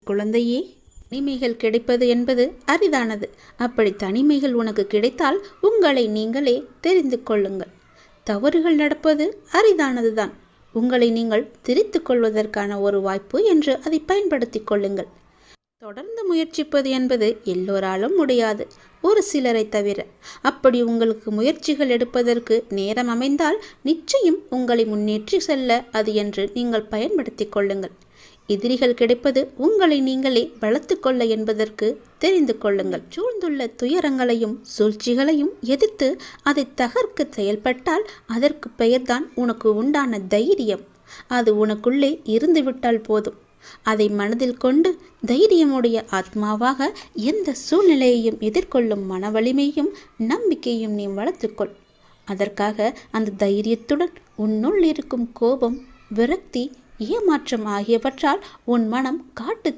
குழந்தையே, தனிமைகள் கிடைப்பது என்பது அரிதானது. அப்படி தனிமைகள் உனக்கு கிடைத்தால் உங்களை நீங்களே தெரிந்து கொள்ளுங்கள். தவறுகள் நடப்பது அரிதானதுதான். உங்களை நீங்கள் திரித்து கொள்வதற்கான ஒரு வாய்ப்பு என்று அதை பயன்படுத்தி கொள்ளுங்கள். தொடர்ந்து முயற்சிப்பது என்பது எல்லோராலும் முடியாது, ஒரு சிலரை தவிர. அப்படி உங்களுக்கு முயற்சிகள் எடுப்பதற்கு நேரம் அமைந்தால் நிச்சயம் உங்களை முன்னேற்றி செல்ல அது என்று நீங்கள் பயன்படுத்தி கொள்ளுங்கள். எதிரிகள் கிடைப்பது உங்களை நீங்களே வளர்த்து கொள்ள என்பதற்கு தெரிந்து கொள்ளுங்கள். சூழ்ந்துள்ள துயரங்களையும் சூழ்ச்சிகளையும் எதிர்த்து அதை தகர்க்க செயல்பட்டால் அதற்கு பெயர்தான் உனக்கு உண்டான தைரியம். அது உனக்குள்ளே இருந்துவிட்டால் போதும். அதை மனதில் கொண்டு தைரியமுடைய ஆத்மாவாக எந்த சூழ்நிலையையும் எதிர்கொள்ளும் மன வலிமையும் நம்பிக்கையும் நீ வளர்த்துக்கொள். அதற்காக அந்த தைரியத்துடன் உன்னுள் இருக்கும் கோபம், விரக்தி, ஏமாற்றம் ஆகியவற்றால் உன் மனம் காட்டு